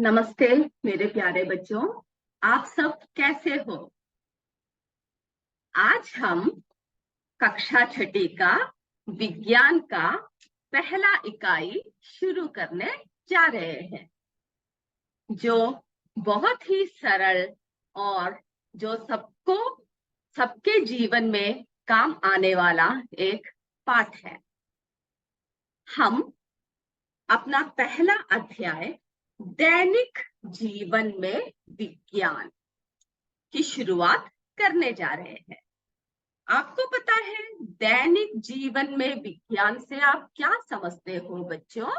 नमस्ते मेरे प्यारे बच्चों। आप सब कैसे हो? आज हम कक्षा छठी का विज्ञान का पहला इकाई शुरू करने जा रहे हैं, जो बहुत ही सरल और जो सबके जीवन में काम आने वाला एक पाठ है। हम अपना पहला अध्याय दैनिक जीवन में विज्ञान की शुरुआत करने जा रहे हैं। आपको पता है दैनिक जीवन में विज्ञान से आप क्या समझते हो बच्चों?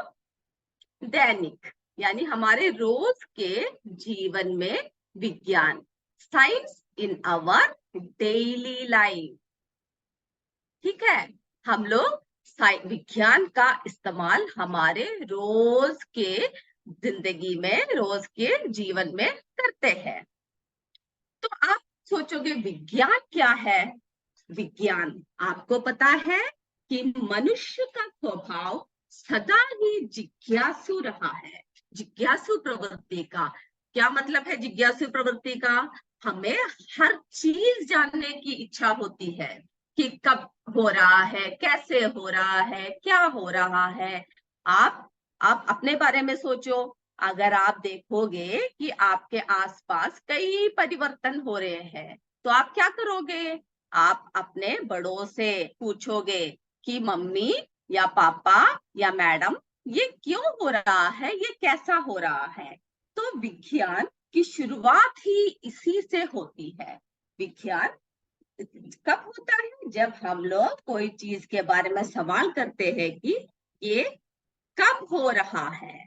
दैनिक यानी हमारे रोज के जीवन में विज्ञान, science in our daily life. ठीक है, हम लोग विज्ञान का इस्तेमाल हमारे रोज के जिंदगी में, रोज के जीवन में करते हैं। तो आप सोचोगे विज्ञान क्या है? विज्ञान, आपको पता है कि मनुष्य का स्वभाव सदा ही जिज्ञासु रहा है। जिज्ञासु प्रवृत्ति का क्या मतलब है? जिज्ञासु प्रवृत्ति का हमें हर चीज जानने की इच्छा होती है कि कब हो रहा है, कैसे हो रहा है, क्या हो रहा है। आप आप अपने बारे में सोचो। अगर आप देखोगे कि आपके आसपास कई परिवर्तन हो रहे हैं, तो आप क्या करोगे? आप अपने बड़ों से पूछोगे कि मम्मी या पापा या मैडम, ये क्यों हो रहा है, ये कैसा हो रहा है? तो विज्ञान की शुरुआत ही इसी से होती है। विज्ञान कब होता है? जब हम लोग कोई चीज के बारे में सवाल करते हैं कि ये कब हो रहा है,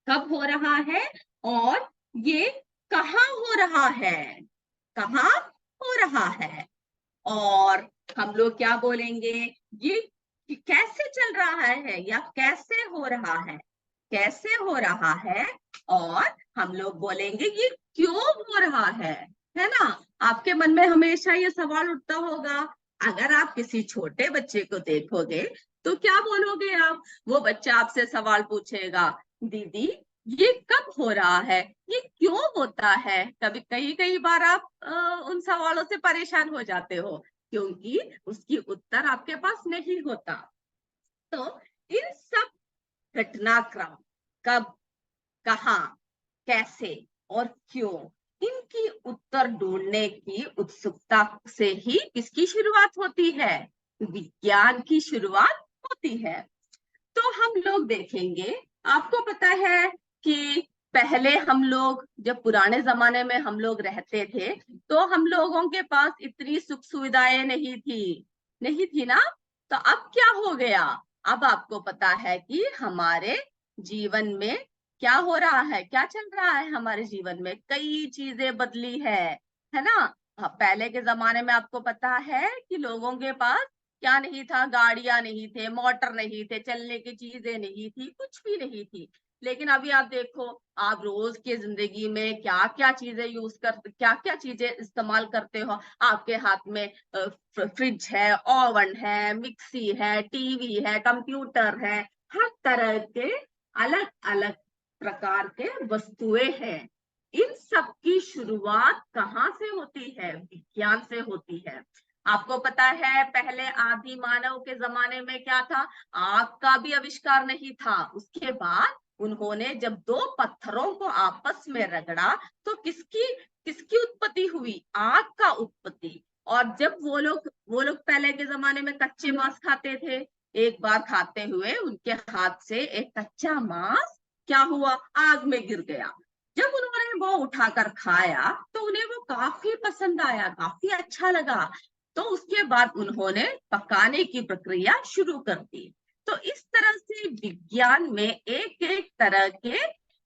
कब हो रहा है, और ये कहाँ हो रहा है, कहाँ हो रहा है। और हम लोग क्या बोलेंगे? ये कैसे चल रहा है या कैसे हो रहा है, कैसे हो रहा है। और हम लोग बोलेंगे ये क्यों हो रहा है ना? आपके मन में हमेशा ये सवाल उठता होगा। अगर आप किसी छोटे बच्चे को देखोगे तो क्या बोलोगे आप? वो बच्चा आपसे सवाल पूछेगा, दीदी ये कब हो रहा है, ये क्यों होता है। कभी कई कई बार आप उन सवालों से परेशान हो जाते हो, क्योंकि उसकी उत्तर आपके पास नहीं होता। तो इन सब घटनाक्रम, कब, कहाँ, कैसे और क्यों, इनकी उत्तर ढूंढने की उत्सुकता से ही किसकी शुरुआत होती है? विज्ञान की शुरुआत होती है। तो हम लोग देखेंगे, आपको पता है कि पहले हम लोग, जब पुराने जमाने में हम लोग रहते थे, तो हम लोगों के पास इतनी सुख सुविधाएं नहीं थी ना। तो अब क्या हो गया? अब आपको पता है कि हमारे जीवन में क्या हो रहा है, क्या चल रहा है हमारे जीवन में? कई चीजें बदली है ना? पहले के जमाने में आपको पता है कि लोगों के पास क्या नहीं था? गाड़ियां नहीं थे, मोटर नहीं थे, चलने की चीजें नहीं थी, कुछ भी नहीं थी। लेकिन अभी आप देखो, आप रोज की जिंदगी में क्या क्या चीजें क्या क्या चीजें इस्तेमाल करते हो। आपके हाथ में फ्रिज है, ओवन है, मिक्सी है, टीवी है, कंप्यूटर है, हर तरह के अलग अलग प्रकार के वस्तुएं हैं। इन सब की शुरुआत कहाँ से होती है? विज्ञान से होती है। आपको पता है पहले आदि मानव के जमाने में क्या था? आग का भी आविष्कार नहीं था। उसके बाद उन्होंने जब दो पत्थरों को आपस में रगड़ा तो किसकी किसकी उत्पत्ति हुई? आग का उत्पत्ति। और जब वो लोग पहले के जमाने में कच्चे मांस खाते थे, एक बार खाते हुए उनके हाथ से एक कच्चा मांस क्या हुआ? आग में गिर गया। जब उन्होंने वो उठाकर खाया तो उन्हें वो काफी पसंद आया, काफी अच्छा लगा। तो उसके बाद उन्होंने पकाने की प्रक्रिया शुरू कर दी। तो इस तरह से विज्ञान में एक एक तरह के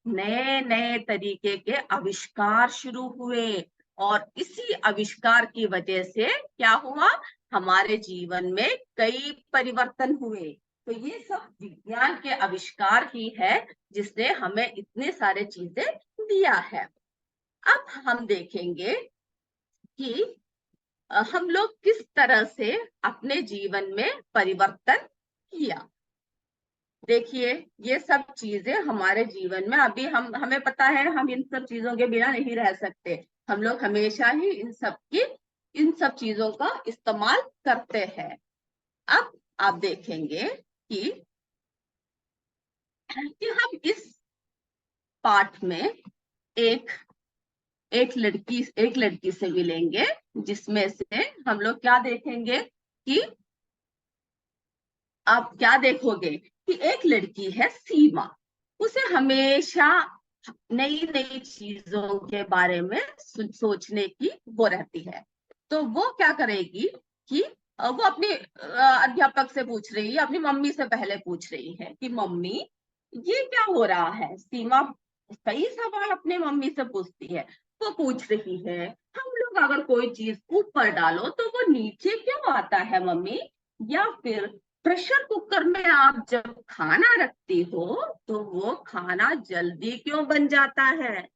नए नए तरीके के आविष्कार शुरू हुए। और इसी आविष्कार की वजह से क्या हुआ? हमारे जीवन में कई परिवर्तन हुए। तो ये सब विज्ञान के आविष्कार ही है जिसने हमें इतने सारे चीजें दिया है। अब हम देखेंगे कि हम लोग किस तरह से अपने जीवन में परिवर्तन किया। देखिए ये सब चीजें हमारे जीवन में अभी हमें पता है हम इन सब चीजों के बिना नहीं रह सकते। हम लोग हमेशा ही इन सब चीजों का इस्तेमाल करते हैं। अब आप देखेंगे कि हम इस पाठ में एक एक लड़की से मिलेंगे, जिसमें से हम लोग क्या देखेंगे कि आप क्या देखोगे कि एक लड़की है सीमा। उसे हमेशा नई नई चीजों के बारे में सोचने की वो रहती है। तो वो क्या करेगी कि वो अपने अध्यापक से पूछ रही है, अपनी मम्मी से पहले पूछ रही है कि मम्मी ये क्या हो रहा है। सीमा कई सवाल अपने मम्मी से पूछती है। वो पूछ रही है, हम लोग अगर कोई चीज ऊपर डालो तो वो नीचे क्यों आता है मम्मी? या फिर प्रेशर कुकर में आप जब खाना रखती हो तो वो खाना जल्दी क्यों बन जाता है?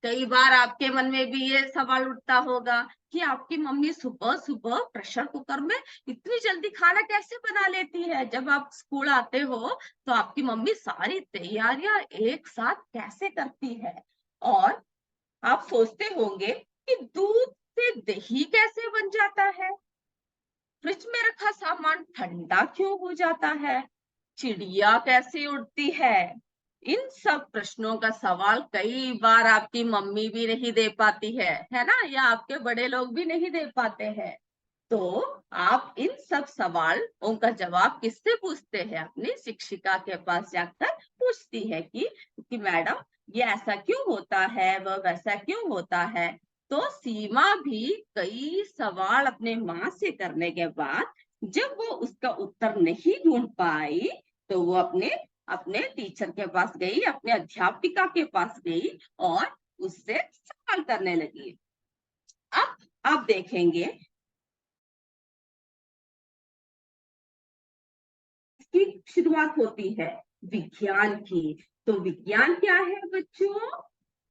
कई बार आपके मन में भी ये सवाल उठता होगा कि आपकी मम्मी सुबह सुबह प्रेशर कुकर में इतनी जल्दी खाना कैसे बना लेती है। जब आप स्कूल आते हो तो आपकी मम्मी सारी तैयारियां एक साथ कैसे करती है। और आप सोचते होंगे कि दूध से दही कैसे बन जाता है, फ्रिज में रखा सामान ठंडा क्यों हो जाता है, चिड़िया कैसे उड़ती है। इन सब प्रश्नों का सवाल कई बार आपकी मम्मी भी नहीं दे पाती है ना, या आपके बड़े लोग भी नहीं दे पाते हैं। तो आप इन सब सवालों का जवाब किससे पूछते हैं? अपनी शिक्षिका के पास जाकर पूछती है कि मैडम ये ऐसा क्यों होता है, वह वैसा क्यों होता है। तो सीमा भी कई सवाल अपने माँ से करने के बाद जब वो उसका उत्तर नहीं ढूंढ पाई तो वो अपने अपने टीचर के पास गई, अपने अध्यापिका के पास गई और उससे सवाल करने लगी। अब आप देखेंगे की शुरुआत होती है विज्ञान की। तो विज्ञान क्या है बच्चों?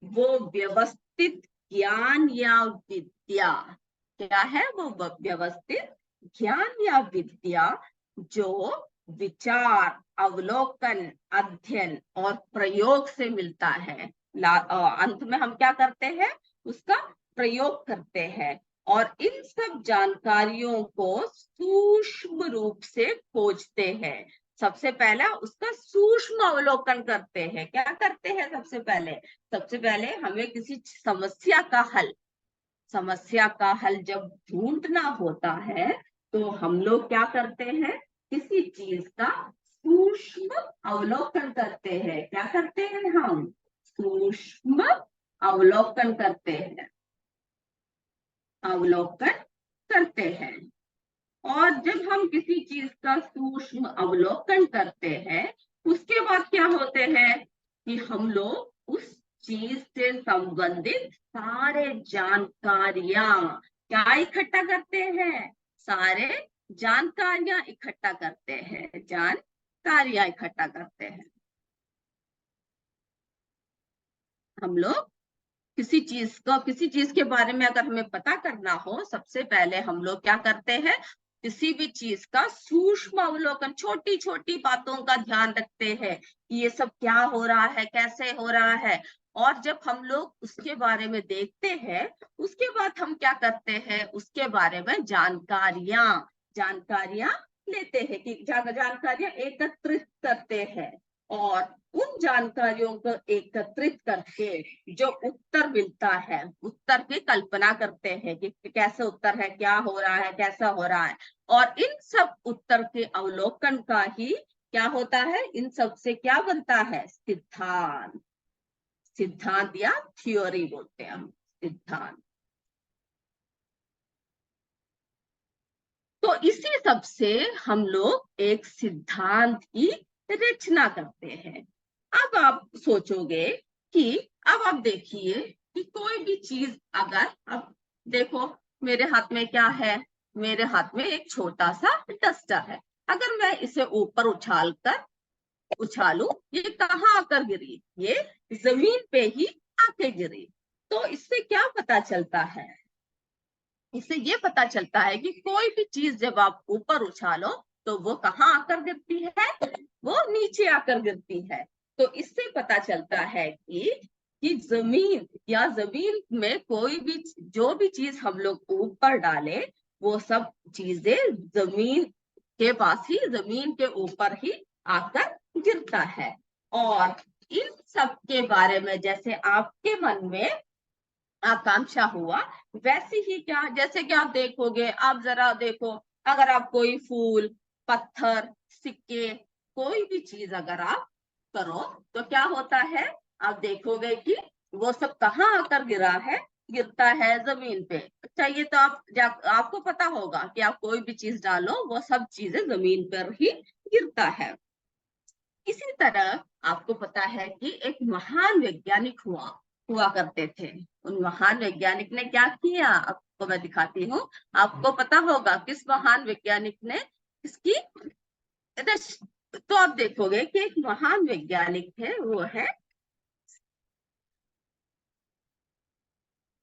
वो व्यवस्थित ज्ञान या विद्या। क्या है वो? व्यवस्थित ज्ञान या विद्या जो विचार, अवलोकन, अध्ययन और प्रयोग से मिलता है। अंत में हम क्या करते हैं? उसका प्रयोग करते हैं और इन सब जानकारियों को सूक्ष्म रूप से खोजते हैं। सबसे पहला उसका सूक्ष्म अवलोकन करते हैं। क्या करते हैं? सबसे पहले हमें किसी समस्या का हल जब ढूंढना होता है तो हम लोग क्या करते हैं? किसी चीज का सूक्ष्म अवलोकन करते हैं। क्या करते हैं? हम सूक्ष्म अवलोकन करते हैं, अवलोकन करते हैं। और जब हम किसी चीज का सूक्ष्म अवलोकन करते हैं उसके बाद क्या होते हैं कि हम लोग उस चीज से संबंधित सारे जानकारियां क्या इकट्ठा करते हैं? सारे जानकारियां इकट्ठा करते हैं, जानकारियां इकट्ठा करते हैं। हम लोग किसी चीज के बारे में अगर हमें पता करना हो सबसे पहले हम लोग क्या करते हैं? किसी भी चीज का सूक्ष्म अवलोकन, छोटी छोटी बातों का ध्यान रखते हैं कि ये सब क्या हो रहा है, कैसे हो रहा है। और जब हम लोग उसके बारे में देखते हैं उसके बाद हम क्या करते हैं? उसके बारे में जानकारियां लेते हैं कि जानकारियां एकत्रित करते हैं। और उन जानकारियों को एकत्रित करके जो उत्तर मिलता है उत्तर की कल्पना करते हैं कि कैसे उत्तर है, क्या हो रहा है, कैसा हो रहा है। और इन सब उत्तर के अवलोकन का ही क्या होता है? इन सब से क्या बनता है? सिद्धांत। सिद्धांत या थ्योरी बोलते हैं हम, सिद्धांत। तो इसी सब से हम लोग एक सिद्धांत की रचना करते हैं। अब आप सोचोगे कि अब आप देखिए कि कोई भी चीज अगर अब देखो मेरे हाथ में क्या है? मेरे हाथ में एक छोटा सा डस्टर है। अगर मैं इसे ऊपर उछालू, ये कहाँ आकर गिरी? ये जमीन पे ही आके गिरी। तो इससे क्या पता चलता है? इससे ये पता चलता है कि कोई भी चीज जब आप ऊपर उछालो तो वो कहाँ आकर गिरती है, वो नीचे आकर गिरती है। तो इससे पता चलता है कि जमीन या जमीन में कोई भी जो भी चीज हम लोग ऊपर डाले वो सब चीजें जमीन के पास ही, जमीन के ऊपर ही आकर गिरता है। और इन सब के बारे में जैसे आपके मन में आकांक्षा हुआ, वैसे ही क्या, जैसे कि आप देखोगे, आप जरा देखो, अगर आप कोई फूल, पत्थर, सिक्के, कोई भी चीज अगर आप करो तो क्या होता है, आप देखोगे कि वो सब कहाँ आकर गिरता है, जमीन पे। अच्छा, ये तो आपको पता होगा कि आप कोई भी चीज डालो वो सब चीजें जमीन पर ही गिरता है। इसी तरह आपको पता है कि एक महान वैज्ञानिक हुआ करते थे। उन महान वैज्ञानिक ने क्या किया, आपको मैं दिखाती हूँ। आपको पता होगा किस महान वैज्ञानिक ने इसकी तो आप देखोगे कि एक महान वैज्ञानिक थे, वो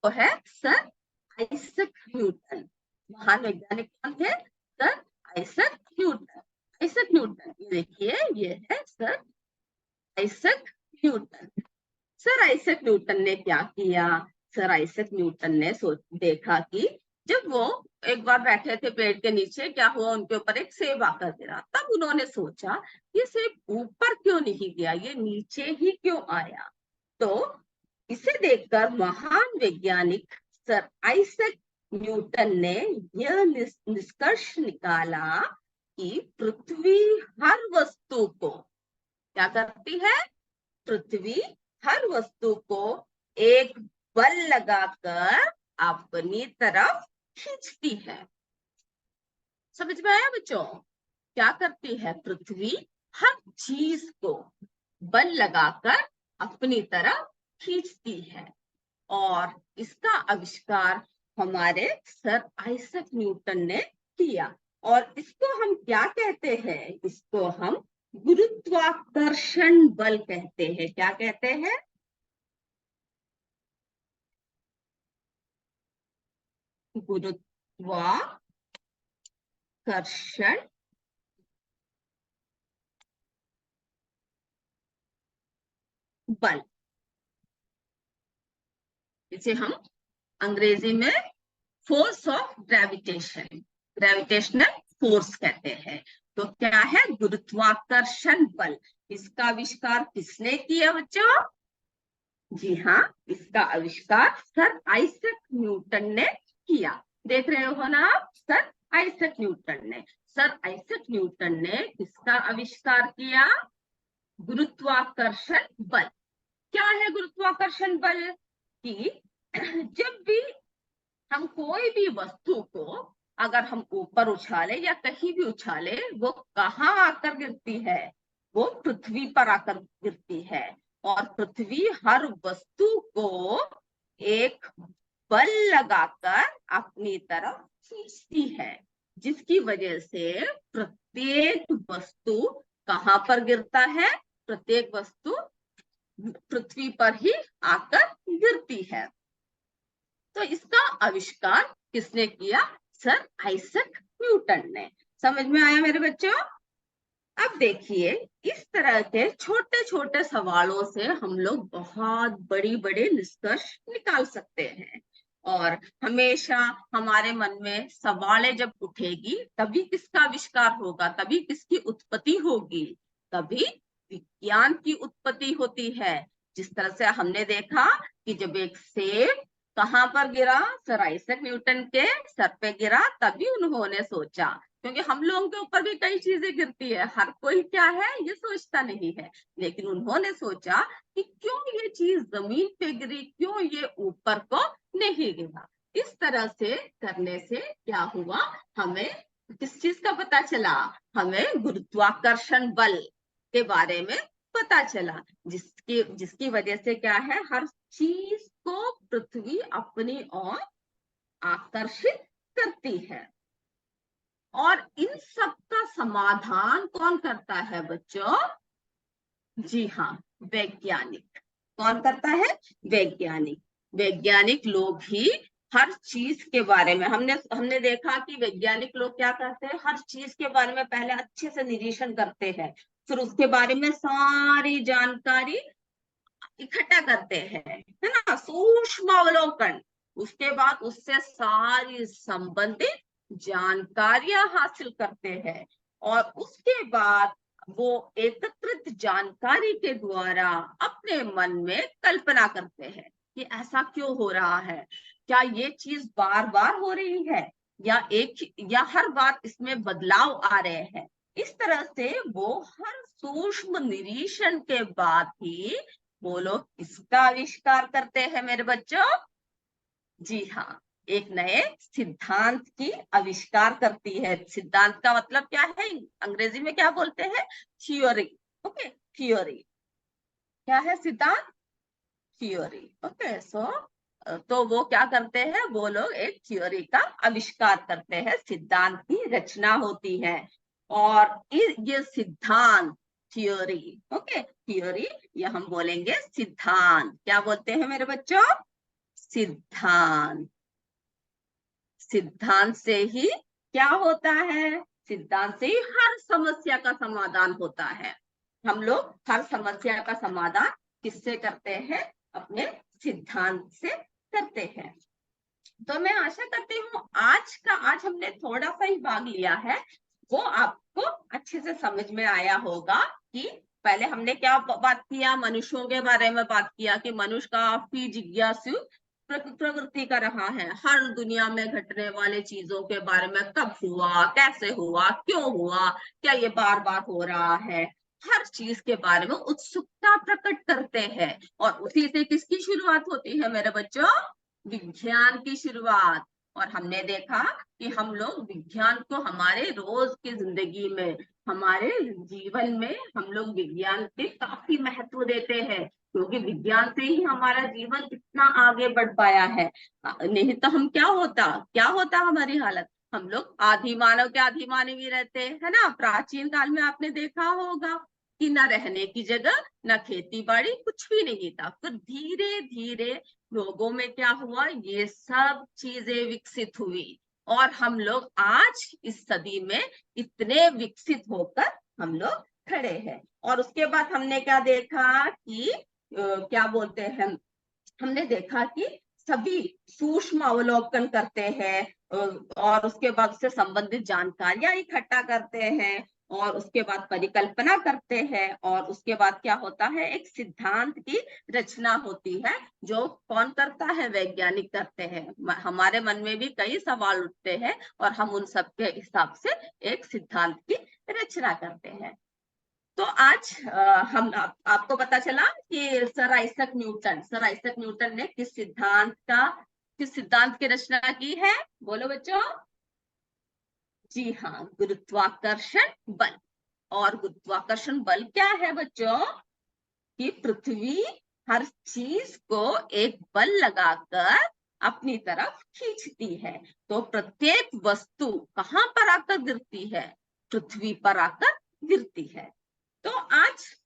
है सर आइजैक न्यूटन। महान वैज्ञानिक कौन थे, sir Isaac Newton. Isaac Newton, ये देखिए, ये है sir Isaac Newton. Sir Isaac Newton ने क्या किया, सर आइजैक न्यूटन ने देखा कि जब वो एक बार बैठे थे पेड़ के नीचे, क्या हुआ, उनके ऊपर एक सेब आकर गिरा। तब उन्होंने सोचा ये सेब ऊपर क्यों नहीं गया, ये नीचे ही क्यों आया। तो इसे देखकर महान वैज्ञानिक सर आइजैक न्यूटन ने यह निष्कर्ष निकाला कि पृथ्वी हर वस्तु को क्या करती है, पृथ्वी हर वस्तु को एक बल लगाकर अपनी तरफ खींचती है। समझ में आया बच्चों, क्या करती है, पृथ्वी हर चीज को बल लगाकर अपनी तरफ खींचती है। और इसका आविष्कार हमारे सर आइजैक न्यूटन ने किया। और इसको हम क्या कहते हैं, इसको हम गुरुत्वाकर्षण बल कहते हैं। क्या कहते हैं, गुरुत्वाकर्षण बल। इसे हम अंग्रेजी में फोर्स ऑफ ग्रेविटेशनल फोर्स कहते हैं। तो क्या है, गुरुत्वाकर्षण बल। इसका आविष्कार किसने किया बच्चों, जी हाँ, इसका आविष्कार सर आइजैक न्यूटन ने किया। देख रहे हो ना आप, सर आइजैक न्यूटन ने। सर आइजैक न्यूटन ने किसका आविष्कार किया, गुरुत्वाकर्षण बल। क्या है गुरुत्वाकर्षण बल, कि जब भी हम कोई भी वस्तु को अगर हम ऊपर उछाले या कहीं भी उछाले, वो कहाँ आकर गिरती है, वो पृथ्वी पर आकर गिरती है। और पृथ्वी हर वस्तु को एक बल लगाकर अपनी तरफ खींचती है, जिसकी वजह से प्रत्येक वस्तु कहाँ पर गिरता है, प्रत्येक वस्तु पृथ्वी पर ही आकर गिरती है। तो इसका आविष्कार किसने किया, सर आइजैक न्यूटन ने। समझ में आया मेरे बच्चों। अब देखिए, इस तरह के छोटे छोटे सवालों से हम लोग बहुत बड़ी बड़े निष्कर्ष निकाल सकते हैं। और हमेशा हमारे मन में सवालें जब उठेगी तभी किसका आविष्कार होगा, तभी किसकी उत्पत्ति होगी, तभी विज्ञान की उत्पत्ति होती है। जिस तरह से हमने देखा कि जब एक सेब कहाँ पर गिरा, सर आइजैक न्यूटन के सर पे गिरा, तभी उन्होंने सोचा, क्योंकि हम लोगों के ऊपर भी कई चीजें गिरती है, हर कोई क्या है ये सोचता नहीं है, लेकिन उन्होंने सोचा कि क्यों ये चीज जमीन पे गिरी, क्यों ये ऊपर को नहीं गिरा। इस तरह से करने से क्या हुआ, हमें किस चीज का पता चला, हमें गुरुत्वाकर्षण बल के बारे में पता चला, जिसकी वजह से क्या है, हर चीज को पृथ्वी अपनी ओर आकर्षित करती है। और इन सब का समाधान कौन करता है बच्चों, जी हाँ, वैज्ञानिक। कौन करता है, वैज्ञानिक। वैज्ञानिक लोग ही हर चीज के बारे में हमने देखा कि वैज्ञानिक लोग क्या करते हैं, हर चीज के बारे में पहले अच्छे से निरीक्षण करते हैं, फिर उसके बारे में सारी जानकारी इकट्ठा करते हैं, है ना, सूक्ष्म अवलोकन। उसके बाद उससे सारी संबंधित जानकारियां हासिल करते हैं, और उसके बाद वो एकत्रित जानकारी के द्वारा अपने मन में कल्पना करते हैं कि ऐसा क्यों हो रहा है, क्या ये चीज बार बार हो रही है, या हर बार इसमें बदलाव आ रहे हैं। इस तरह से वो हर सूक्ष्म निरीक्षण के बाद ही वो लोग इसका आविष्कार करते हैं मेरे बच्चों। जी हाँ, एक नए सिद्धांत की आविष्कार करती है। सिद्धांत का मतलब क्या है, अंग्रेजी में क्या बोलते हैं, थियोरी। ओके, थियोरी क्या है, सिद्धांत, थियोरी। ओके, सो तो वो क्या करते हैं, वो लोग एक थियोरी का आविष्कार करते हैं, सिद्धांत की रचना होती है। और ये सिद्धांत, थियोरी, ओके, थियोरी, ये हम बोलेंगे सिद्धांत। क्या बोलते हैं मेरे बच्चों, सिद्धांत। सिद्धांत से ही क्या होता है, सिद्धांत से ही हर समस्या का समाधान होता है। हम लोग हर समस्या का समाधान किससे करते हैं, अपने सिद्धांत से करते हैं। तो मैं आशा करती हूँ आज हमने थोड़ा सा ही भाग लिया है, वो आपको अच्छे से समझ में आया होगा कि पहले हमने क्या बात किया, मनुष्यों के बारे में बात किया कि मनुष्य काफी जिज्ञासु प्रवृत्ति का रहा है, हर दुनिया में घटने वाले चीजों के बारे में, कब हुआ, कैसे हुआ, क्यों हुआ, क्या ये बार बार हो रहा है, हर चीज के बारे में उत्सुकता प्रकट करते हैं। और उसी से किसकी शुरुआत होती है मेरे बच्चों, विज्ञान की शुरुआत। और हमने देखा कि हम लोग विज्ञान को हमारे रोज की जिंदगी में, हमारे जीवन में हम लोग विज्ञान के काफी महत्व देते हैं, क्योंकि विज्ञान से ही हमारा जीवन इतना आगे बढ़ पाया है। नहीं तो हम क्या होता हमारी हालत, हम लोग आदि मानव के आदि मानव ही रहते है ना। प्राचीन काल में आपने देखा होगा कि न रहने की जगह, न खेती बाड़ी, कुछ भी नहीं था। फिर धीरे धीरे लोगों में क्या हुआ, ये सब चीजें विकसित हुई, और हम लोग आज इस सदी में इतने विकसित होकर हम लोग खड़े हैं। और उसके बाद हमने क्या देखा कि क्या बोलते हैं, हमने देखा कि सभी सूक्ष्म अवलोकन करते हैं, और उसके बाद उससे संबंधित जानकारियां इकट्ठा करते हैं, और उसके बाद परिकल्पना करते हैं, और उसके बाद क्या होता है, एक सिद्धांत की रचना होती है। जो कौन करता है, वैज्ञानिक करते हैं। हमारे मन में भी कई सवाल उठते हैं, और हम उन सब के हिसाब से एक सिद्धांत की रचना करते हैं। तो आज आपको पता चला कि सर आइजक न्यूटन ने किस सिद्धांत की रचना की है, बोलो बच्चों। जी हाँ, गुरुत्वाकर्षण बल। और गुरुत्वाकर्षण बल क्या है बच्चों, कि पृथ्वी हर चीज को एक बल लगाकर अपनी तरफ खींचती है। तो प्रत्येक वस्तु कहाँ पर आकर गिरती है, पृथ्वी पर आकर गिरती है। तो आज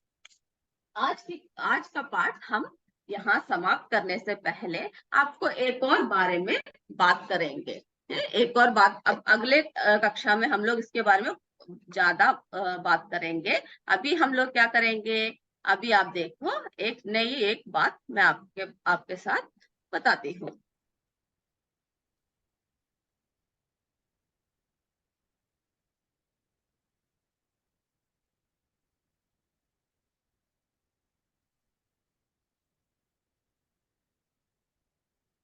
का पाठ हम यहाँ समाप्त करने से पहले आपको एक और बारे में बात करेंगे। एक और बात, अब अगले कक्षा में हम लोग इसके बारे में ज्यादा बात करेंगे। अभी हम लोग क्या करेंगे, अभी आप देखो, एक बात मैं आपके साथ बताती हूँ।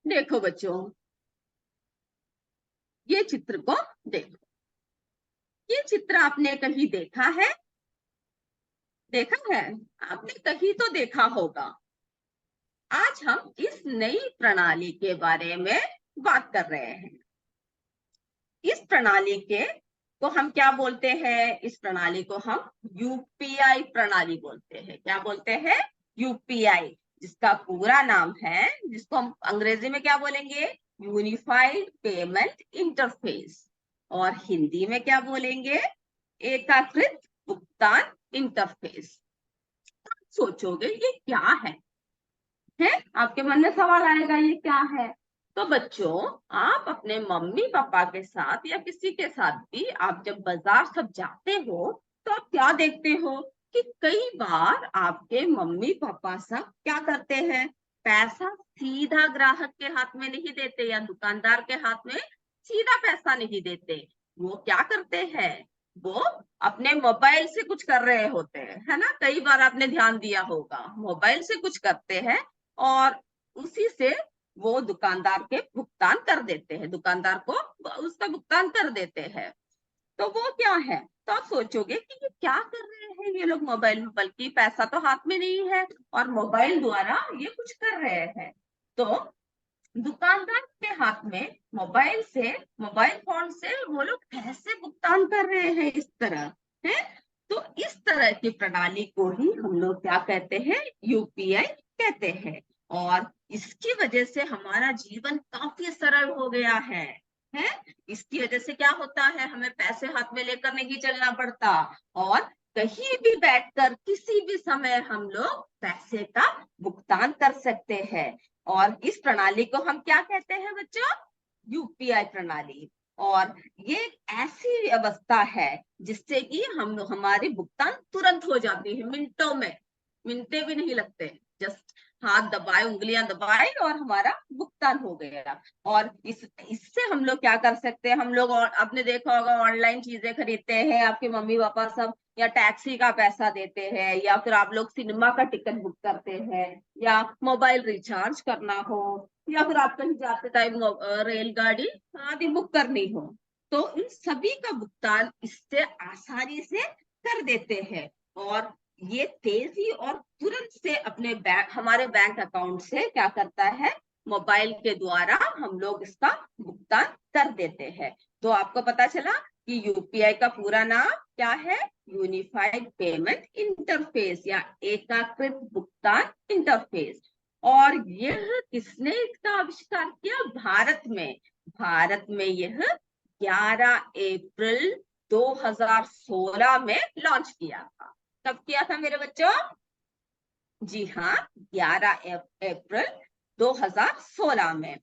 देखो बच्चों, ये चित्र को देखो, ये चित्र आपने कहीं देखा है, देखा है, आपने कहीं तो देखा होगा। आज हम इस नई प्रणाली के बारे में बात कर रहे हैं। इस प्रणाली को हम क्या बोलते हैं, इस प्रणाली को हम यूपीआई प्रणाली बोलते हैं। क्या बोलते हैं, यूपीआई, जिसका पूरा नाम है, जिसको हम अंग्रेजी में क्या बोलेंगे, यूनिफाइड पेमेंट इंटरफेस। और हिंदी में क्या बोलेंगे, एकीकृत भुगतान इंटरफेस। सोचोगे ये क्या है आपके मन में सवाल आएगा, ये क्या है। तो बच्चों, आप अपने मम्मी पापा के साथ या किसी के साथ भी आप जब बाजार सब जाते हो तो आप क्या देखते हो कि कई बार आपके मम्मी पापा सब क्या करते हैं, पैसा सीधा ग्राहक के हाथ में नहीं देते या दुकानदार के हाथ में सीधा पैसा नहीं देते। वो क्या करते हैं, वो अपने मोबाइल से कुछ कर रहे होते हैं, है ना। कई बार आपने ध्यान दिया होगा, मोबाइल से कुछ करते हैं और उसी से वो दुकानदार के भुगतान कर देते हैं, दुकानदार को उसका भुगतान कर देते हैं। तो वो क्या है, तो आप सोचोगे कि ये क्या कर रहे हैं ये लोग मोबाइल में, बल्कि पैसा तो हाथ में नहीं है और मोबाइल द्वारा ये कुछ कर रहे हैं। तो दुकानदार के हाथ में मोबाइल फोन से वो लोग कैसे भुगतान कर रहे हैं इस तरह, है। तो इस तरह की प्रणाली को ही हम लोग क्या कहते हैं, यूपीआई कहते हैं। और इसकी वजह से हमारा जीवन काफी सरल हो गया है। इसकी वजह से क्या होता है, हमें पैसे हाथ में लेकर नहीं चलना पड़ता और कहीं भी बैठकर किसी भी समय हम लोग पैसे का भुगतान कर सकते हैं। और इस प्रणाली को हम क्या कहते हैं बच्चों, यूपीआई प्रणाली। और ये एक ऐसी व्यवस्था है जिससे कि हम हमारे भुगतान तुरंत हो जाती है, मिनटों में, मिनटे भी नहीं लगते, जस्ट हाथ दबाए, उंगलियां दबाए और हमारा भुगतान हो गया। और इससे हम लोग क्या कर सकते हैं, हम लोग, और आपने देखा होगा ऑनलाइन चीजें खरीदते हैं, आपके मम्मी पापा सब, या टैक्सी का पैसा देते हैं, या फिर आप लोग सिनेमा का टिकट बुक करते हैं, या मोबाइल रिचार्ज करना हो, या फिर आप कहीं जाते टाइम रेलगाड़ी आदि बुक करनी हो, तो इन सभी का भुगतान इससे आसानी से कर देते हैं। और ये तेजी और तुरंत से अपने हमारे बैंक अकाउंट से क्या करता है, मोबाइल के द्वारा हम लोग इसका भुगतान कर देते हैं। तो आपको पता चला कि यूपीआई का पूरा नाम क्या है, यूनिफाइड पेमेंट इंटरफेस या एकीकृत भुगतान इंटरफेस। और यह किसने इसका आविष्कार किया, भारत में यह 11 अप्रैल 2016 में लॉन्च किया था। कब किया था मेरे बच्चों, जी हाँ, 11 अप्रैल 2016 में।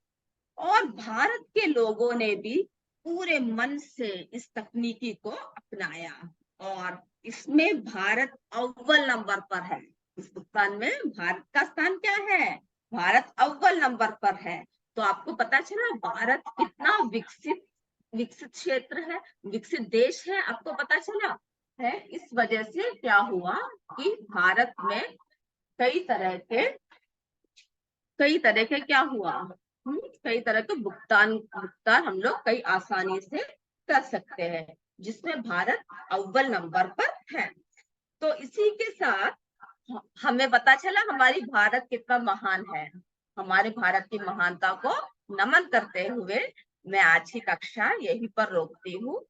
और भारत के लोगों ने भी पूरे मन से इस तकनीकी को अपनाया और इसमें भारत अव्वल नंबर पर है। इस भुगतान में भारत का स्थान क्या है, भारत अव्वल नंबर पर है। तो आपको पता चला भारत कितना विकसित क्षेत्र है, विकसित देश है, आपको पता चला है। इस वजह से क्या हुआ कि भारत में कई तरह के क्या हुआ, कई तरह के भुगतान हम लोग कई आसानी से कर सकते हैं, जिसमें भारत अव्वल नंबर पर है। तो इसी के साथ हमें पता चला हमारी भारत कितना महान है। हमारे भारत की महानता को नमन करते हुए मैं आज की कक्षा यहीं पर रोकती हूँ।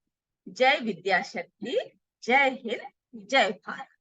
जय विद्या शक्ति, जय हिंद, जय भारत।